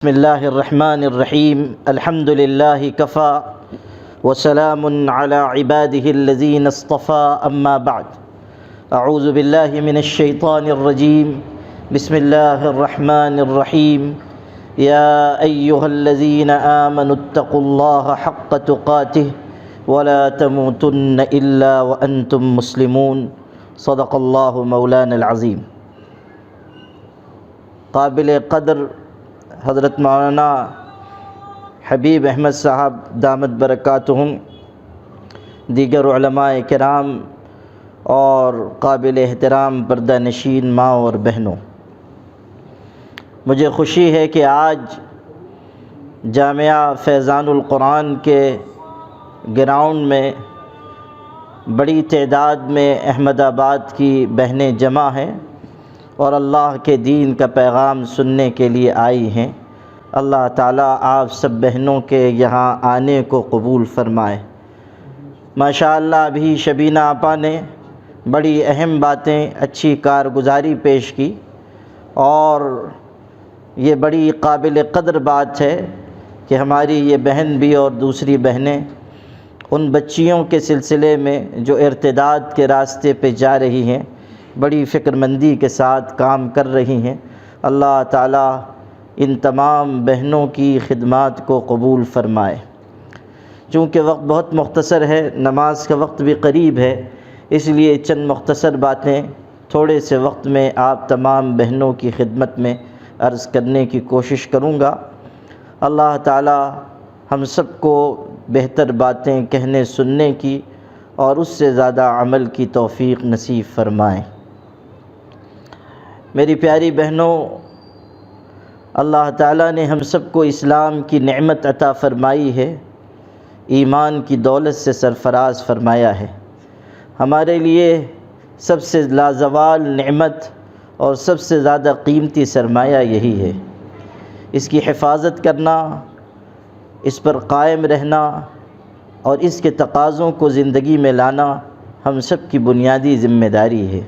بسم الله الرحمن الرحيم الحمد لله كفى وسلام على عباده الذين اصطفى أما بعد أعوذ بالله من الشيطان الرجيم بسم الله الرحمن الرحيم يا أيها الذين آمنوا اتقوا الله حق تقاته ولا تموتن إلا وأنتم مسلمون صدق الله مولانا العظيم. قابل قدر حضرت مولانا حبیب احمد صاحب دامت برکاتہم، دیگر علماء کرام اور قابل احترام پردہ نشین ماں اور بہنوں، مجھے خوشی ہے کہ آج جامعہ فیضان القرآن کے گراؤنڈ میں بڑی تعداد میں احمد آباد کی بہنیں جمع ہیں اور اللہ کے دین کا پیغام سننے کے لیے آئی ہیں. اللہ تعالیٰ آپ سب بہنوں کے یہاں آنے کو قبول فرمائے. ماشاءاللہ ابھی شبینہ آپا نے بڑی اہم باتیں، اچھی کارگزاری پیش کی، اور یہ بڑی قابل قدر بات ہے کہ ہماری یہ بہن بھی اور دوسری بہنیں ان بچیوں کے سلسلے میں جو ارتداد کے راستے پہ جا رہی ہیں بڑی فکر مندی کے ساتھ کام کر رہی ہیں. اللہ تعالیٰ ان تمام بہنوں کی خدمات کو قبول فرمائے. چونکہ وقت بہت مختصر ہے، نماز کا وقت بھی قریب ہے، اس لیے چند مختصر باتیں تھوڑے سے وقت میں آپ تمام بہنوں کی خدمت میں عرض کرنے کی کوشش کروں گا. اللہ تعالیٰ ہم سب کو بہتر باتیں کہنے سننے کی اور اس سے زیادہ عمل کی توفیق نصیب فرمائیں. میری پیاری بہنوں، اللہ تعالیٰ نے ہم سب کو اسلام کی نعمت عطا فرمائی ہے، ایمان کی دولت سے سرفراز فرمایا ہے. ہمارے لیے سب سے لازوال نعمت اور سب سے زیادہ قیمتی سرمایہ یہی ہے. اس کی حفاظت کرنا، اس پر قائم رہنا اور اس کے تقاضوں کو زندگی میں لانا ہم سب کی بنیادی ذمہ داری ہے.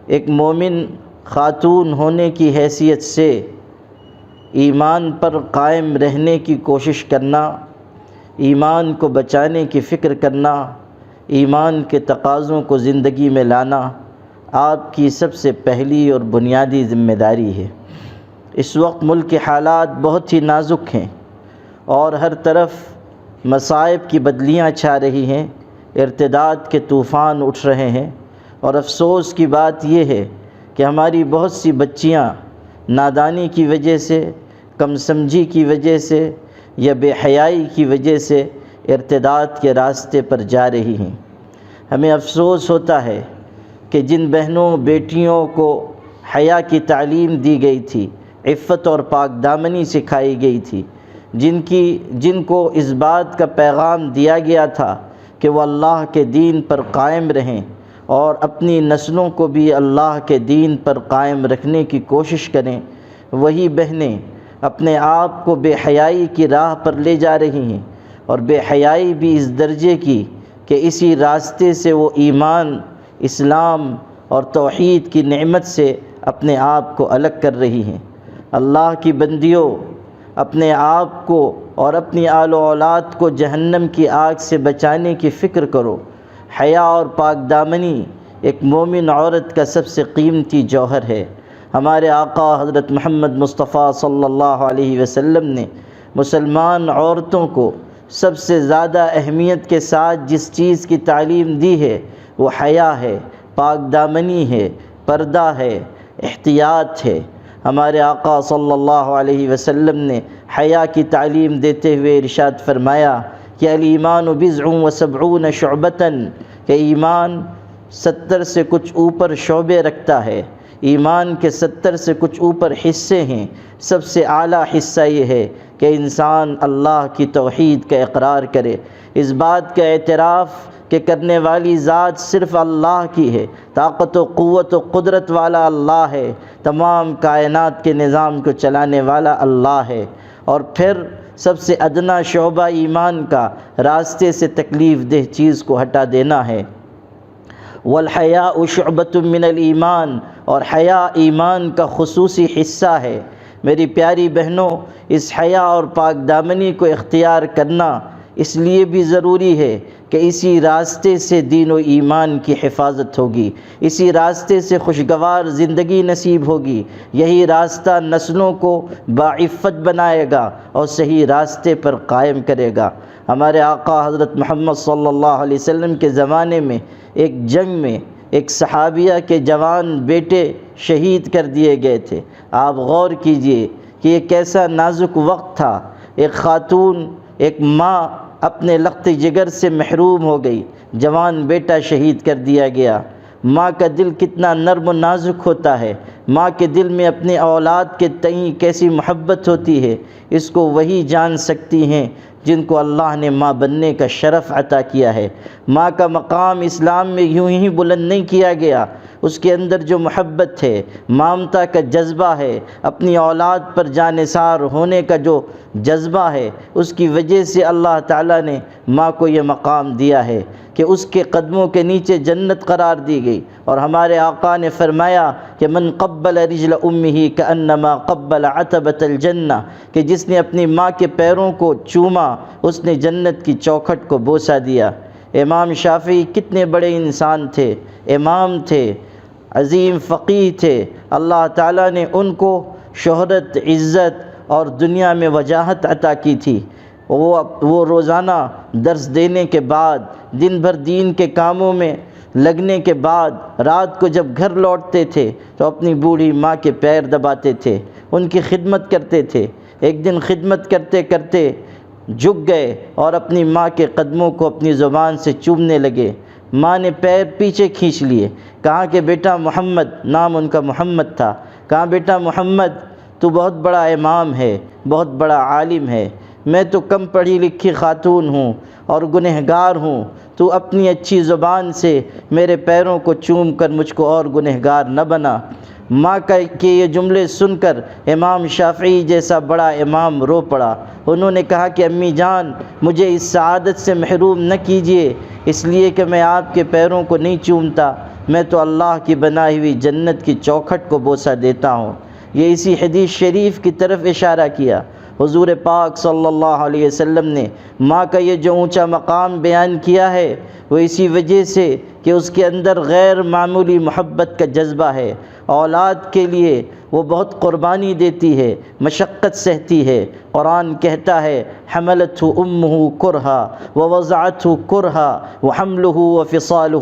ایک مومن خاتون ہونے کی حیثیت سے ایمان پر قائم رہنے کی کوشش کرنا، ایمان کو بچانے کی فکر کرنا، ایمان کے تقاضوں کو زندگی میں لانا آپ کی سب سے پہلی اور بنیادی ذمہ داری ہے. اس وقت ملک کے حالات بہت ہی نازک ہیں اور ہر طرف مصائب کی بدلیاں چھا رہی ہیں، ارتداد کے طوفان اٹھ رہے ہیں، اور افسوس کی بات یہ ہے کہ ہماری بہت سی بچیاں نادانی کی وجہ سے، کم سمجھی کی وجہ سے یا بے حیائی کی وجہ سے ارتداد کے راستے پر جا رہی ہیں. ہمیں افسوس ہوتا ہے کہ جن بہنوں بیٹیوں کو حیا کی تعلیم دی گئی تھی، عفت اور پاک دامنی سکھائی گئی تھی، جن کو اس بات کا پیغام دیا گیا تھا کہ وہ اللہ کے دین پر قائم رہیں اور اپنی نسلوں کو بھی اللہ کے دین پر قائم رکھنے کی کوشش کریں، وہی بہنیں اپنے آپ کو بے حیائی کی راہ پر لے جا رہی ہیں، اور بے حیائی بھی اس درجے کی کہ اسی راستے سے وہ ایمان، اسلام اور توحید کی نعمت سے اپنے آپ کو الگ کر رہی ہیں. اللہ کی بندیوں، اپنے آپ کو اور اپنی آل و اولاد کو جہنم کی آگ سے بچانے کی فکر کرو. حیا اور پاک دامنی ایک مومن عورت کا سب سے قیمتی جوہر ہے. ہمارے آقا حضرت محمد مصطفیٰ صلی اللہ علیہ وسلم نے مسلمان عورتوں کو سب سے زیادہ اہمیت کے ساتھ جس چیز کی تعلیم دی ہے وہ حیا ہے، پاک دامنی ہے، پردہ ہے، احتیاط ہے. ہمارے آقا صلی اللہ علیہ وسلم نے حیا کی تعلیم دیتے ہوئے ارشاد فرمایا کہ الایمان بضع و سبعون شعبۃ، کہ ایمان 70 سے کچھ اوپر شعبے رکھتا ہے، ایمان کے 70 سے کچھ اوپر حصے ہیں. سب سے اعلیٰ حصہ یہ ہے کہ انسان اللہ کی توحید کا اقرار کرے، اس بات کا اعتراف کہ کرنے والی ذات صرف اللہ کی ہے، طاقت و قوت و قدرت والا اللہ ہے، تمام کائنات کے نظام کو چلانے والا اللہ ہے. اور پھر سب سے ادنا شعبہ ایمان کا راستے سے تکلیف دہ چیز کو ہٹا دینا ہے. والحیاء شعبۃ من الایمان، اور حیا ایمان کا خصوصی حصہ ہے. میری پیاری بہنوں، اس حیا اور پاک دامنی کو اختیار کرنا اس لیے بھی ضروری ہے کہ اسی راستے سے دین و ایمان کی حفاظت ہوگی، اسی راستے سے خوشگوار زندگی نصیب ہوگی۔ یہی راستہ نسلوں کو باعفت بنائے گا اور صحیح راستے پر قائم کرے گا۔ ہمارے آقا حضرت محمد صلی اللہ علیہ وسلم کے زمانے میں ایک جنگ میں ایک صحابیہ کے جوان بیٹے شہید کر دیے گئے تھے۔ آپ غور کیجئے کہ یہ کیسا نازک وقت تھا۔ ایک خاتون، ایک ماں اپنے لخت جگر سے محروم ہو گئی، جوان بیٹا شہید کر دیا گیا۔ ماں کا دل کتنا نرم و نازک ہوتا ہے، ماں کے دل میں اپنے اولاد کے تئیں کیسی محبت ہوتی ہے، اس کو وہی جان سکتی ہیں جن کو اللہ نے ماں بننے کا شرف عطا کیا ہے۔ ماں کا مقام اسلام میں یوں ہی بلند نہیں کیا گیا، اس کے اندر جو محبت ہے، ممتا کا جذبہ ہے، اپنی اولاد پر جانثار ہونے کا جو جذبہ ہے، اس کی وجہ سے اللہ تعالیٰ نے ماں کو یہ مقام دیا ہے کہ اس کے قدموں کے نیچے جنت قرار دی گئی۔ اور ہمارے آقا نے فرمایا کہ من قبل رجل امہ کانما قبل عتبۃ الجنہ، کہ جس نے اپنی ماں کے پیروں کو چوما اس نے جنت کی چوکھٹ کو بوسہ دیا۔ امام شافعی کتنے بڑے انسان تھے، امام تھے، عظیم فقیہ تھے۔ اللہ تعالیٰ نے ان کو شہرت، عزت اور دنیا میں وجاہت عطا کی تھی۔ وہ روزانہ درس دینے کے بعد، دن بھر دین کے کاموں میں لگنے کے بعد رات کو جب گھر لوٹتے تھے تو اپنی بوڑھی ماں کے پیر دباتے تھے، ان کی خدمت کرتے تھے۔ ایک دن خدمت کرتے کرتے جھک گئے اور اپنی ماں کے قدموں کو اپنی زبان سے چومنے لگے۔ ماں نے پیر پیچھے کھینچ لیے، کہا کہ بیٹا محمد، نام ان کا محمد تھا، کہا بیٹا محمد تو بہت بڑا امام ہے، بہت بڑا عالم ہے، میں تو کم پڑھی لکھی خاتون ہوں اور گنہگار ہوں، تو اپنی اچھی زبان سے میرے پیروں کو چوم کر مجھ کو اور گنہگار نہ بنا۔ ماں کے یہ جملے سن کر امام شافعی جیسا بڑا امام رو پڑا۔ انہوں نے کہا کہ امی جان، مجھے اس سعادت سے محروم نہ کیجیے، اس لیے کہ میں آپ کے پیروں کو نہیں چومتا، میں تو اللہ کی بنائی ہوئی جنت کی چوکھٹ کو بوسہ دیتا ہوں۔ یہ اسی حدیث شریف کی طرف اشارہ کیا۔ حضور پاک صلی اللہ علیہ وسلم نے ماں کا یہ جو اونچا مقام بیان کیا ہے وہ اسی وجہ سے کہ اس کے اندر غیر معمولی محبت کا جذبہ ہے۔ اولاد کے لیے وہ بہت قربانی دیتی ہے، مشقت سہتی ہے۔ قرآن کہتا ہے حملتہ امہ کرہا ووضعتہ کرہا وحملہ وفصالہ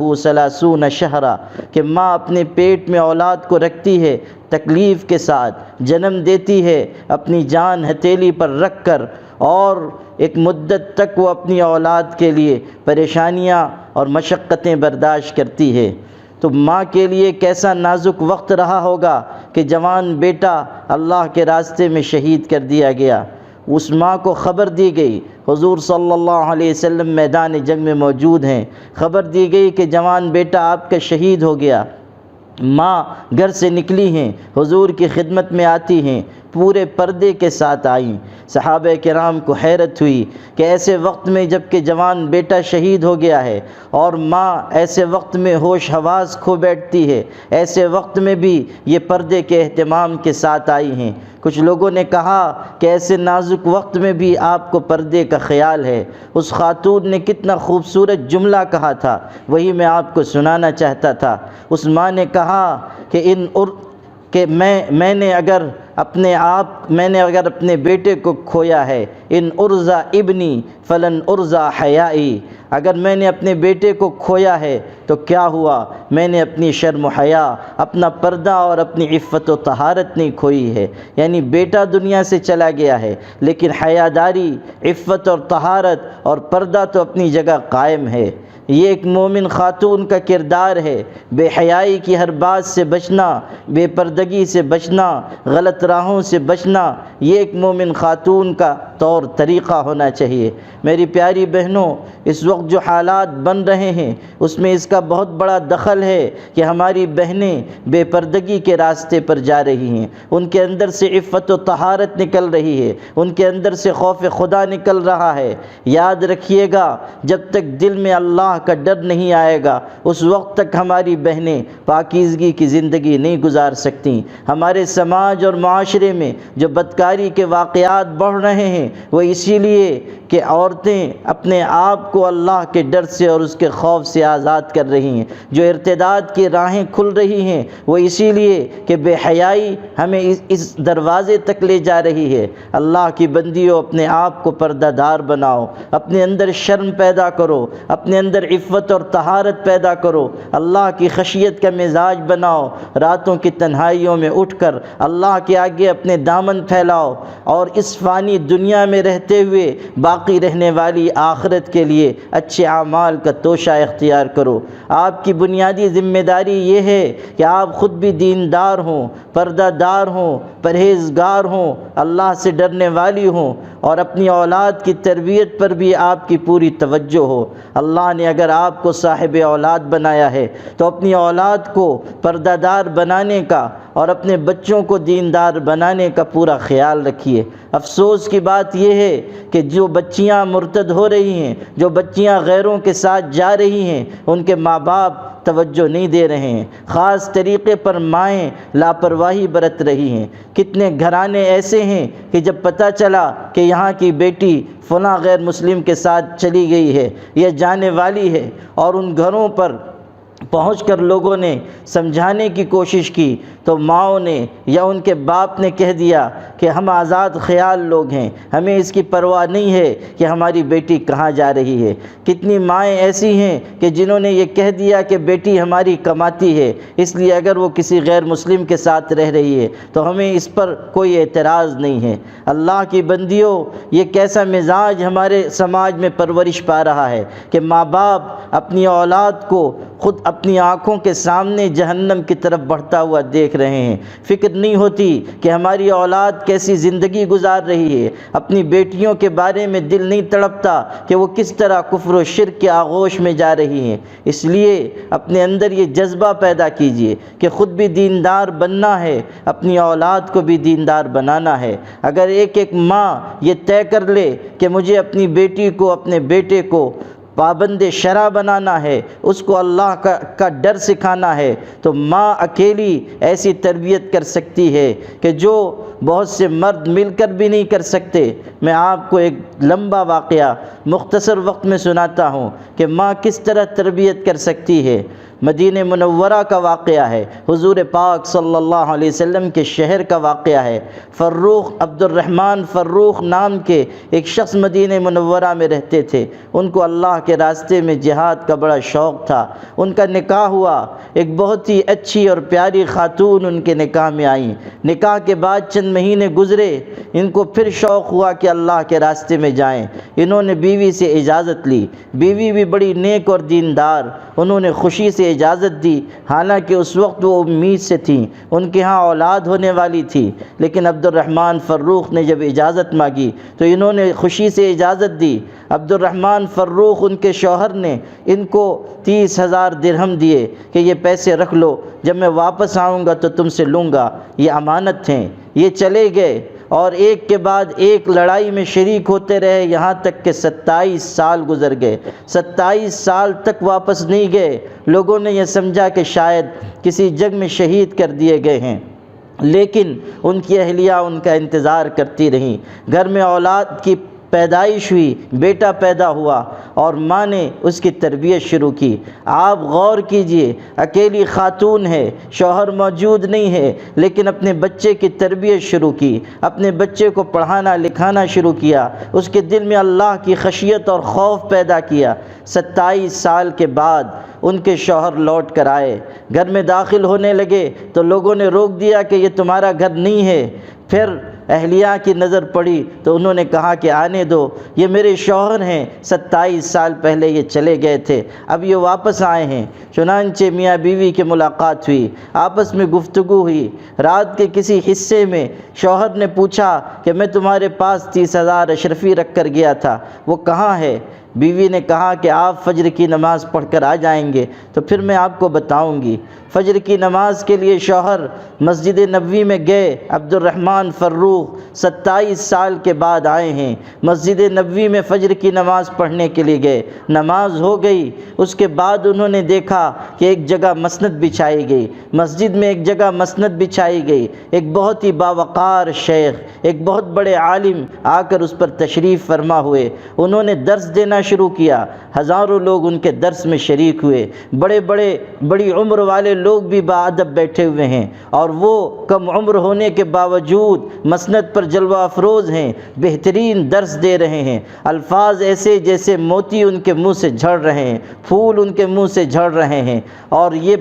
30 شہرا، کہ ماں اپنے پیٹ میں اولاد کو رکھتی ہے، تکلیف کے ساتھ جنم دیتی ہے، اپنی جان ہتھیلی پر رکھ کر، اور ایک مدت تک وہ اپنی اولاد کے لیے پریشانیاں اور مشقتیں برداشت کرتی ہے۔ تو ماں کے لیے کیسا نازک وقت رہا ہوگا کہ جوان بیٹا اللہ کے راستے میں شہید کر دیا گیا۔ اس ماں کو خبر دی گئی، حضور صلی اللہ علیہ وسلم میدان جنگ میں موجود ہیں، خبر دی گئی کہ جوان بیٹا آپ کا شہید ہو گیا۔ ماں گھر سے نکلی ہیں، حضور کی خدمت میں آتی ہیں، پورے پردے کے ساتھ آئیں۔ صحابہ کرام کو حیرت ہوئی کہ ایسے وقت میں جب کہ جوان بیٹا شہید ہو گیا ہے اور ماں ایسے وقت میں ہوش حواس کھو بیٹھتی ہے، ایسے وقت میں بھی یہ پردے کے اہتمام کے ساتھ آئی ہیں۔ کچھ لوگوں نے کہا کہ ایسے نازک وقت میں بھی آپ کو پردے کا خیال ہے۔ اس خاتون نے کتنا خوبصورت جملہ کہا تھا، وہی میں آپ کو سنانا چاہتا تھا۔ اس ماں نے کہا کہ میں نے اگر اپنے بیٹے کو کھویا ہے، ان ارزا ابنی فلن ارزا حیائی، اگر میں نے اپنے بیٹے کو کھویا ہے تو کیا ہوا، میں نے اپنی شرم و حیا، اپنا پردہ اور اپنی عفت و طہارت نہیں کھوئی ہے۔ یعنی بیٹا دنیا سے چلا گیا ہے لیکن حیاداری، عفت اور طہارت اور پردہ تو اپنی جگہ قائم ہے۔ یہ ایک مومن خاتون کا کردار ہے، بے حیائی کی ہر بات سے بچنا، بے پردگی سے بچنا، غلط راہوں سے بچنا، یہ ایک مومن خاتون کا طور طریقہ ہونا چاہیے۔ میری پیاری بہنوں، اس وقت جو حالات بن رہے ہیں اس میں اس کا بہت بڑا دخل ہے کہ ہماری بہنیں بے پردگی کے راستے پر جا رہی ہیں، ان کے اندر سے عفت و طہارت نکل رہی ہے، ان کے اندر سے خوف خدا نکل رہا ہے۔ یاد رکھیے گا، جب تک دل میں اللہ کا ڈر نہیں آئے گا اس وقت تک ہماری بہنیں پاکیزگی کی زندگی نہیں گزار سکتی۔ ہمارے سماج اور معاشرے میں جو بدکاری کے واقعات بڑھ رہے ہیں وہ اسی لیے کہ عورتیں اپنے آپ کو اللہ کے ڈر سے اور اس کے خوف سے آزاد کر رہی ہیں۔ جو ارتداد کی راہیں کھل رہی ہیں وہ اسی لیے کہ بے حیائی ہمیں اس دروازے تک لے جا رہی ہے۔ اللہ کی بندیوں، اپنے آپ کو پردہ دار بناؤ، اپنے اندر شرم پیدا کرو، اپنے اندر عفت اور طہارت پیدا کرو، اللہ کی خشیت کا مزاج بناؤ، راتوں کی تنہائیوں میں اٹھ کر اللہ کے آگے اپنے دامن پھیلاؤ اور اس فانی دنیا میں رہتے ہوئے باقی رہنے والی آخرت کے لیے اچھے اعمال کا توشہ اختیار کرو۔ آپ کی بنیادی ذمہ داری یہ ہے کہ آپ خود بھی دیندار ہوں، پردہ دار ہوں، پرہیزگار ہوں، اللہ سے ڈرنے والی ہوں، اور اپنی اولاد کی تربیت پر بھی آپ کی پوری توجہ ہو۔ اللہ نے اگر آپ کو صاحب اولاد بنایا ہے تو اپنی اولاد کو پردہ دار بنانے کا اور اپنے بچوں کو دیندار بنانے کا پورا خیال رکھیے۔ افسوس کی بات یہ ہے کہ جو بچیاں مرتد ہو رہی ہیں، جو بچیاں غیروں کے ساتھ جا رہی ہیں، ان کے ماں باپ توجہ نہیں دے رہے ہیں، خاص طریقے پر مائیں لاپرواہی برت رہی ہیں۔ کتنے گھرانے ایسے ہیں کہ جب پتہ چلا کہ یہاں کی بیٹی فلاں غیر مسلم کے ساتھ چلی گئی ہے یا جانے والی ہے، اور ان گھروں پر پہنچ کر لوگوں نے سمجھانے کی کوشش کی تو ماؤں نے یا ان کے باپ نے کہہ دیا کہ ہم آزاد خیال لوگ ہیں، ہمیں اس کی پرواہ نہیں ہے کہ ہماری بیٹی کہاں جا رہی ہے۔ کتنی مائیں ایسی ہیں کہ جنہوں نے یہ کہہ دیا کہ بیٹی ہماری کماتی ہے، اس لیے اگر وہ کسی غیر مسلم کے ساتھ رہ رہی ہے تو ہمیں اس پر کوئی اعتراض نہیں ہے۔ اللہ کی بندیوں، یہ کیسا مزاج ہمارے سماج میں پرورش پا رہا ہے کہ ماں باپ اپنی اولاد کو خود اپنی آنکھوں کے سامنے جہنم کی طرف بڑھتا ہوا دیکھ رہے ہیں۔ فکر نہیں ہوتی کہ ہماری اولاد کیسی زندگی گزار رہی ہے، اپنی بیٹیوں کے بارے میں دل نہیں تڑپتا کہ وہ کس طرح کفر و شرک کے آغوش میں جا رہی ہیں۔ اس لیے اپنے اندر یہ جذبہ پیدا کیجئے کہ خود بھی دیندار بننا ہے، اپنی اولاد کو بھی دیندار بنانا ہے۔ اگر ایک ایک ماں یہ طے کر لے کہ مجھے اپنی بیٹی کو، اپنے بیٹے کو پابند شرع بنانا ہے، اس کو اللہ کا ڈر سکھانا ہے، تو ماں اکیلی ایسی تربیت کر سکتی ہے کہ جو بہت سے مرد مل کر بھی نہیں کر سکتے۔ میں آپ کو ایک لمبا واقعہ مختصر وقت میں سناتا ہوں کہ ماں کس طرح تربیت کر سکتی ہے۔ مدینہ منورہ کا واقعہ ہے، حضور پاک صلی اللہ علیہ وسلم کے شہر کا واقعہ ہے۔ فروخ، عبد الرحمن فروخ نام کے ایک شخص مدینہ منورہ میں رہتے تھے۔ ان کو اللہ کے راستے میں جہاد کا بڑا شوق تھا۔ ان کا نکاح ہوا، ایک بہت ہی اچھی اور پیاری خاتون ان کے نکاح میں آئیں۔ نکاح کے بعد چند مہینے گزرے، ان کو پھر شوق ہوا کہ اللہ کے راستے میں جائیں۔ انہوں نے بیوی سے اجازت لی، بیوی بھی بڑی نیک اور دیندار، انہوں نے خوشی سے اجازت دی، حالانکہ اس وقت وہ امید سے تھیں، ان کے ہاں اولاد ہونے والی تھی۔ لیکن عبد الرحمن فروخ نے جب اجازت مانگی تو انہوں نے خوشی سے اجازت دی۔ عبد الرحمن فروخ، ان کے شوہر نے ان کو 30,000 درہم دیے کہ یہ پیسے رکھ لو، جب میں واپس آؤں گا تو تم سے لوں گا، یہ امانت ہیں۔ یہ چلے گئے اور ایک کے بعد ایک لڑائی میں شریک ہوتے رہے، یہاں تک کہ 27 سال گزر گئے۔ 27 سال تک واپس نہیں گئے۔ لوگوں نے یہ سمجھا کہ شاید کسی جنگ میں شہید کر دیے گئے ہیں، لیکن ان کی اہلیہ ان کا انتظار کرتی رہیں۔ گھر میں اولاد کی پیدائش ہوئی، بیٹا پیدا ہوا اور ماں نے اس کی تربیت شروع کی۔ آپ غور کیجئے، اکیلی خاتون ہے، شوہر موجود نہیں ہے، لیکن اپنے بچے کی تربیت شروع کی، اپنے بچے کو پڑھانا لکھانا شروع کیا، اس کے دل میں اللہ کی خشیت اور خوف پیدا کیا۔ 27 سال کے بعد ان کے شوہر لوٹ کر آئے، گھر میں داخل ہونے لگے تو لوگوں نے روک دیا کہ یہ تمہارا گھر نہیں ہے۔ پھر اہلیہ کی نظر پڑی تو انہوں نے کہا کہ آنے دو، یہ میرے شوہر ہیں، 27 سال پہلے یہ چلے گئے تھے، اب یہ واپس آئے ہیں۔ چنانچہ میاں بیوی کی ملاقات ہوئی، آپس میں گفتگو ہوئی۔ رات کے کسی حصے میں شوہر نے پوچھا کہ میں تمہارے پاس 30,000 اشرفی رکھ کر گیا تھا، وہ کہاں ہے؟ بیوی نے کہا کہ آپ فجر کی نماز پڑھ کر آ جائیں گے تو پھر میں آپ کو بتاؤں گی۔ فجر کی نماز کے لیے شوہر مسجد نبوی میں گئے۔ عبد الرحمن فروخ 27 سال کے بعد آئے ہیں، مسجد نبوی میں فجر کی نماز پڑھنے کے لیے گئے۔ نماز ہو گئی، اس کے بعد انہوں نے دیکھا کہ ایک جگہ مسند بچھائی گئی، مسجد میں ایک جگہ مسند بچھائی گئی۔ ایک بہت ہی باوقار شیخ، ایک بہت بڑے عالم آ کر اس پر تشریف فرما ہوئے۔ انہوں نے درس دینا شروع کیا، ہزاروں لوگ ان کے درس میں شریک ہوئے۔ بڑی عمر والے لوگ بھی باادب بیٹھے ہوئے ہیں، اور وہ کم عمر ہونے کے باوجود مسند پر جلوہ افروز ہیں، بہترین درس دے رہے ہیں۔ الفاظ ایسے جیسے موتی ان کے منہ سے جھڑ رہے ہیں، پھول ان کے منہ سے جھڑ رہے ہیں، اور یہ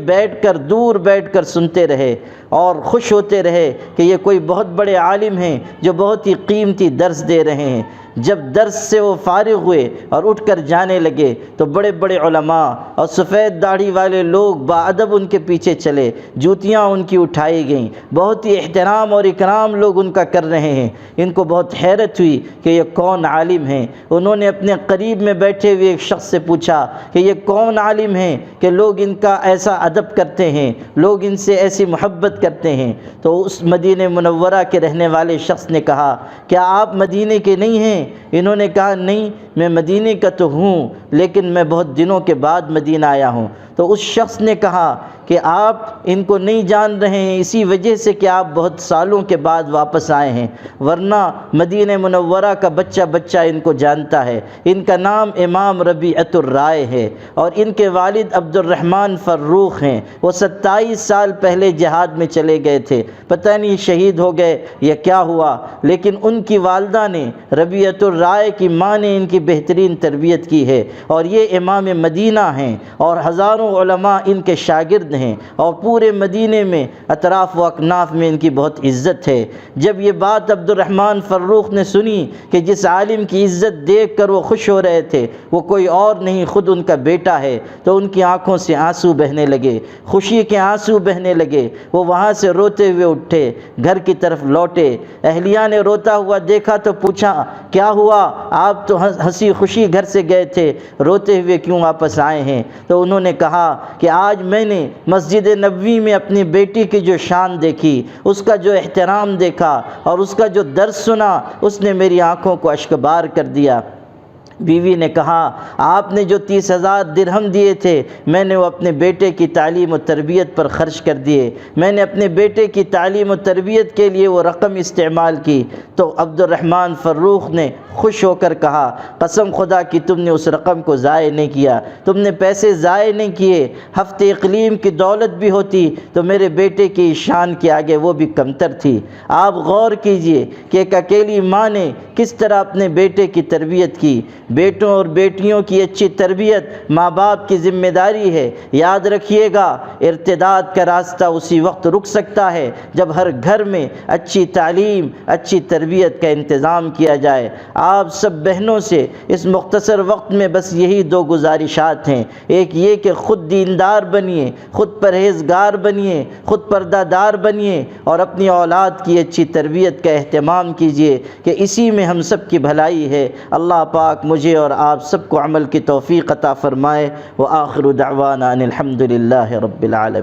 دور بیٹھ کر سنتے رہے اور خوش ہوتے رہے کہ یہ کوئی بہت بڑے عالم ہیں جو بہت ہی قیمتی درس دے رہے ہیں۔ جب درس سے وہ فارغ ہوئے اور اٹھ کر جانے لگے تو بڑے بڑے علماء اور سفید داڑھی والے لوگ باادب ان کے پیچھے چلے، جوتیاں ان کی اٹھائی گئیں، بہت ہی احترام اور اکرام لوگ ان کا کر رہے ہیں۔ ان کو بہت حیرت ہوئی کہ یہ کون عالم ہیں۔ انہوں نے اپنے قریب میں بیٹھے ہوئے ایک شخص سے پوچھا کہ یہ کون عالم ہیں کہ لوگ ان کا ایسا ادب کرتے ہیں، لوگ ان سے ایسی محبت کرتے ہیں؟ تو اس مدینہ منورہ کے رہنے والے شخص نے کہا کیا آپ مدینے کے نہیں ہیں؟ انہوں نے کہا نہیں، میں مدینے کا تو ہوں لیکن میں بہت دنوں کے بعد مدینہ آیا ہوں۔ تو اس شخص نے کہا کہ آپ ان کو نہیں جان رہے ہیں اسی وجہ سے کہ آپ بہت سالوں کے بعد واپس آئے ہیں، ورنہ مدینہ منورہ کا بچہ بچہ ان کو جانتا ہے۔ ان کا نام امام ربیعۃ الرائے ہے اور ان کے والد عبد الرحمن فروخ ہیں۔ وہ 27 سال پہلے جہاد میں چلے گئے تھے، پتہ نہیں شہید ہو گئے یا کیا ہوا، لیکن ان کی والدہ نے ربیعۃ الرائے کی ماں نے ان کی بہترین تربیت کی ہے، اور یہ امام مدینہ ہیں اور ہزاروں علماء ان کے شاگرد ہیں، اور پورے مدینے میں اطراف و اکناف میں ان کی بہت عزت ہے۔ جب یہ بات عبد الرحمن فروخ نے سنی کہ جس عالم کی عزت دیکھ کر وہ خوش ہو رہے تھے وہ کوئی اور نہیں خود ان کا بیٹا ہے، تو ان کی آنکھوں سے آنسو بہنے لگے، خوشی کے آنسو بہنے لگے۔ وہ وہاں سے روتے ہوئے اٹھے، گھر کی طرف لوٹے۔ اہلیہ نے روتا ہوا دیکھا تو پوچھا کیا ہوا؟ آپ تو ہنسی خوشی گھر سے گئے تھے، روتے ہوئے کیوں واپس آئے ہیں؟ تو انہوں نے کہا کہ آج میں نے مسجد نبوی میں اپنی بیٹی کی جو شان دیکھی، اس کا جو احترام دیکھا اور اس کا جو درس سنا، اس نے میری آنکھوں کو اشکبار کر دیا۔ بیوی نے کہا آپ نے جو 30,000 درہم دیے تھے میں نے وہ اپنے بیٹے کی تعلیم و تربیت پر خرچ کر دیے، میں نے اپنے بیٹے کی تعلیم و تربیت کے لیے وہ رقم استعمال کی۔ تو عبد الرحمن فروخ نے خوش ہو کر کہا قسم خدا کی تم نے اس رقم کو ضائع نہیں کیا، تم نے پیسے ضائع نہیں کیے، ہفت اقلیم کی دولت بھی ہوتی تو میرے بیٹے کی شان کے آگے وہ بھی کمتر تھی۔ آپ غور کیجئے کہ ایک اکیلی ماں نے کس طرح اپنے بیٹے کی تربیت کی۔ بیٹوں اور بیٹیوں کی اچھی تربیت ماں باپ کی ذمہ داری ہے۔ یاد رکھیے گا ارتداد کا راستہ اسی وقت رک سکتا ہے جب ہر گھر میں اچھی تعلیم اچھی تربیت کا انتظام کیا جائے۔ آپ سب بہنوں سے اس مختصر وقت میں بس یہی دو گزارشات ہیں، ایک یہ کہ خود دیندار بنیے، خود پرہیزگار بنیے، خود پردہ دار بنیے اور اپنی اولاد کی اچھی تربیت کا اہتمام کیجیے کہ اسی میں ہم سب کی بھلائی ہے۔ اللہ پاک مجھے اور آپ سب کو عمل کی توفیق عطا فرمائے۔ وآخر دعوانا ان الحمد للہ رب العالمین۔